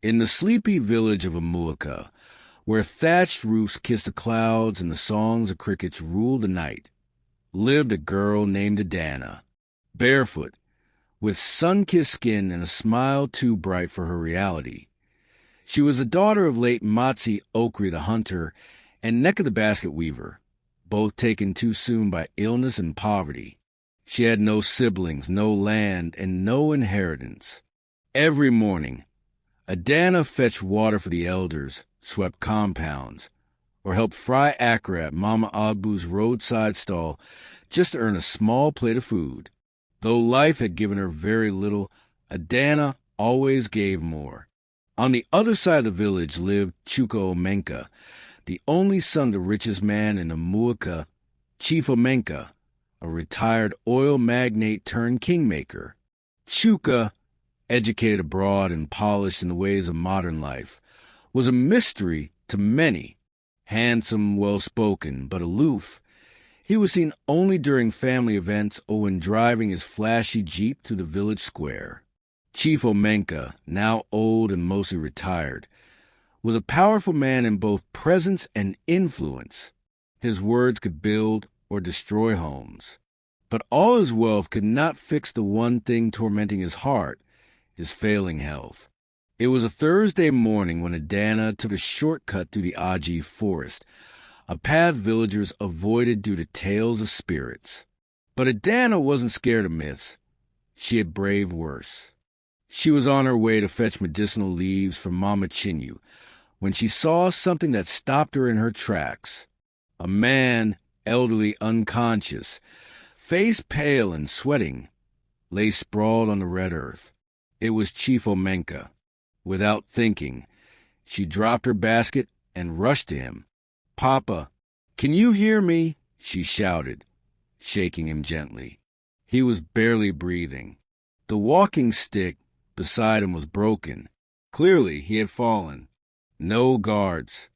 In the sleepy village of Amuaka, where thatched roofs kissed the clouds and the songs of crickets ruled the night, lived a girl named Adana, barefoot, with sun-kissed skin and a smile too bright for her reality. She was the daughter of late Matsi Okri the hunter and Neka the basket weaver, both taken too soon by illness and poverty. She had no siblings, no land, and no inheritance. Every morning, Adana fetched water for the elders, swept compounds, or helped fry akra at Mama Agbu's roadside stall just to earn a small plate of food. Though life had given her very little, Adana always gave more. On the other side of the village lived Chuka Omenka, the only son of the richest man in Amuaka, Chief Omenka, a retired oil magnate turned kingmaker. Chuka, educated abroad and polished in the ways of modern life, was a mystery to many. Handsome, well-spoken, but aloof, he was seen only during family events or when driving his flashy Jeep through the village square. Chief Omenka, now old and mostly retired, was a powerful man in both presence and influence. His words could build or destroy homes. But all his wealth could not fix the one thing tormenting his heart, his failing health. It was a Thursday morning when Adana took a shortcut through the Aji forest, a path villagers avoided due to tales of spirits. But Adana wasn't scared of myths. She had braved worse. She was on her way to fetch medicinal leaves from Mama Chinyu when she saw something that stopped her in her tracks. A man, elderly, unconscious, face pale and sweating, lay sprawled on the red earth. It was Chief Omenka. Without thinking, she dropped her basket and rushed to him. "Papa, can you hear me?" she shouted, shaking him gently. He was barely breathing. The walking stick beside him was broken. Clearly he had fallen. No guards.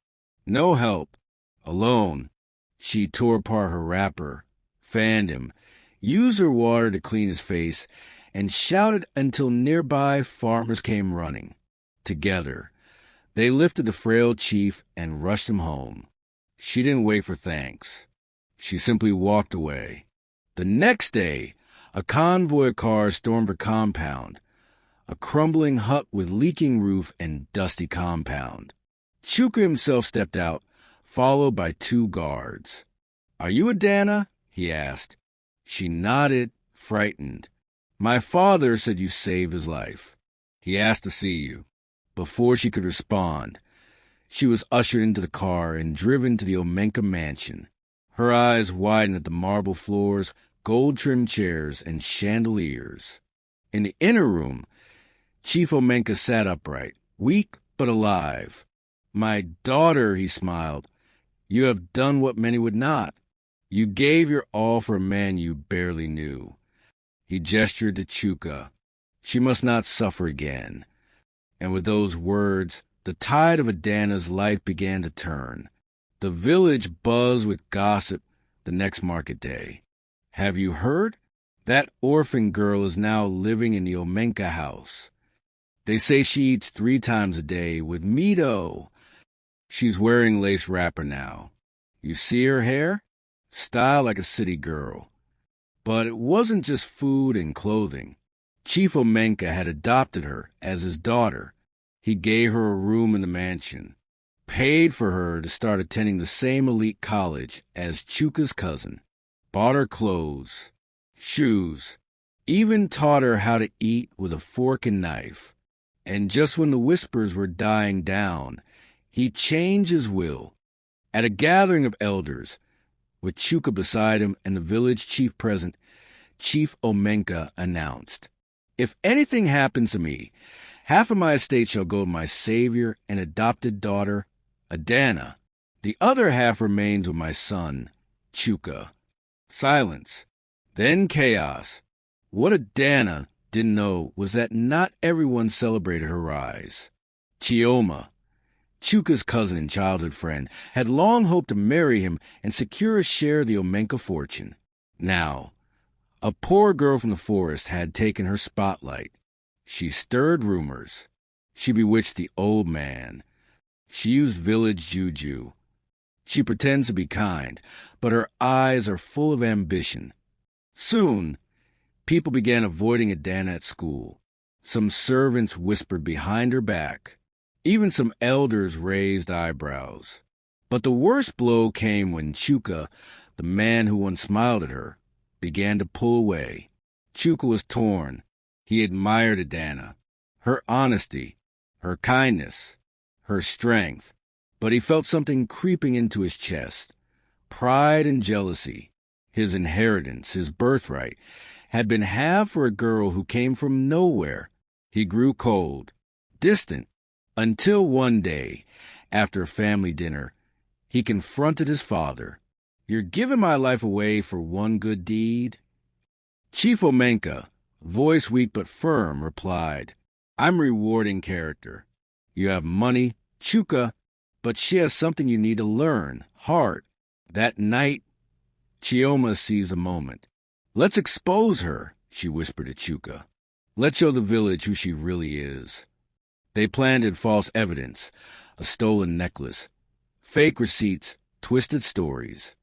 No help. Alone. She tore apart her wrapper, fanned him, used her water to clean his face, and shouted until nearby farmers came running. Together, they lifted the frail chief and rushed him home. She didn't wait for thanks. She simply walked away. The next day, a convoy of cars stormed her compound, a crumbling hut with leaking roof and dusty compound. Chuka himself stepped out, followed by 2 guards. "Are you Adana?" he asked. She nodded, frightened. "My father said you saved his life. He asked to see you." Before she could respond, she was ushered into the car and driven to the Omenka mansion. Her eyes widened at the marble floors, gold-trimmed chairs, and chandeliers. In the inner room, Chief Omenka sat upright, weak but alive. "My daughter," he smiled, "you have done what many would not. You gave your all for a man you barely knew." He gestured to Chuka. She must not suffer again. And with those words, the tide of Adana's life began to turn. The village buzzed with gossip the next market day. "Have you heard? That orphan girl is now living in the Omenka house. They say she eats 3 times a day with Mito. She's wearing lace wrapper now. You see her hair? Style like a city girl." But it wasn't just food and clothing. Chief Omenka had adopted her as his daughter. He gave her a room in the mansion, paid for her to start attending the same elite college as Chuka's cousin, bought her clothes, shoes, even taught her how to eat with a fork and knife. And just when the whispers were dying down, he changed his will. At a gathering of elders, with Chuka beside him and the village chief present, Chief Omenka announced, "If anything happens to me, half of my estate shall go to my savior and adopted daughter, Adana. The other half remains with my son, Chuka." Silence. Then chaos. What Adana didn't know was that not everyone celebrated her rise. Chioma, Chuka's cousin and childhood friend, had long hoped to marry him and secure a share of the Omenka fortune. Now, a poor girl from the forest had taken her spotlight. She stirred rumors. She bewitched the old man. She used village juju. She pretends to be kind, but her eyes are full of ambition. Soon, people began avoiding Adana at school. Some servants whispered behind her back. Even some elders raised eyebrows. But the worst blow came when Chuka, the man who once smiled at her, began to pull away. Chuka was torn. He admired Adana, her honesty, her kindness, her strength, but he felt something creeping into his chest. Pride and jealousy. His inheritance, his birthright, had been halved for a girl who came from nowhere. He grew cold, distant, until one day, after a family dinner, he confronted his father. "You're giving my life away for one good deed?" Chief Omenka, voice weak but firm, replied, "I'm rewarding character. You have money, Chuka, but she has something you need to learn, heart." That night, Chioma seized a moment. "Let's expose her," she whispered to Chuka. "Let's show the village who she really is." They planted false evidence, a stolen necklace, fake receipts, twisted stories.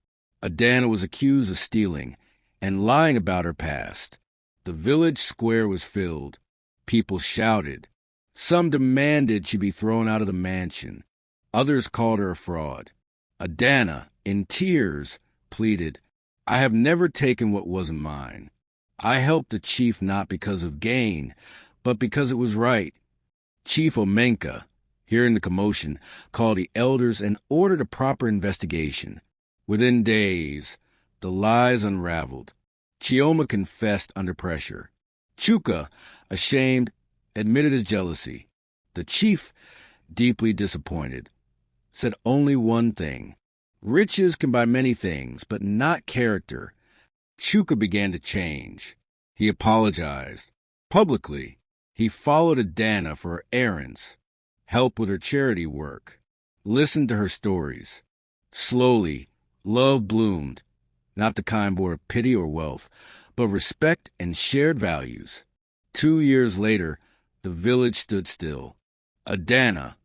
Adana was accused of stealing and lying about her past. The village square was filled. People shouted. Some demanded she be thrown out of the mansion. Others called her a fraud. Adana, in tears, pleaded, "I have never taken what wasn't mine. I helped the chief not because of gain, but because it was right." Chief Omenka, hearing the commotion, called the elders and ordered a proper investigation. Within days, the lies unraveled. Chioma confessed under pressure. Chuka, ashamed, admitted his jealousy. The chief, deeply disappointed, said only one thing: "Riches can buy many things, but not character." Chuka began to change. He apologized. Publicly, he followed Adana for her errands, helped with her charity work, listened to her stories. Slowly, love bloomed, not the kind born of pity or wealth, but respect and shared values. 2 years later, the village stood still. Adana,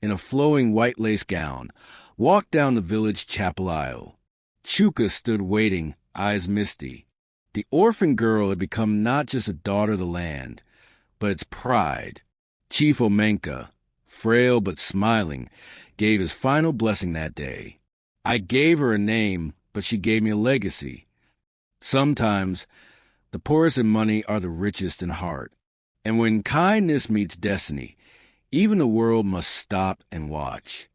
in a flowing white lace gown, walked down the village chapel aisle. Chuka stood waiting, eyes misty. The orphan girl had become not just a daughter of the land, but its pride. Chief Omenka, frail but smiling, gave his final blessing that day. "I gave her a name, but she gave me a legacy." Sometimes, the poorest in money are the richest in heart. And when kindness meets destiny, even the world must stop and watch.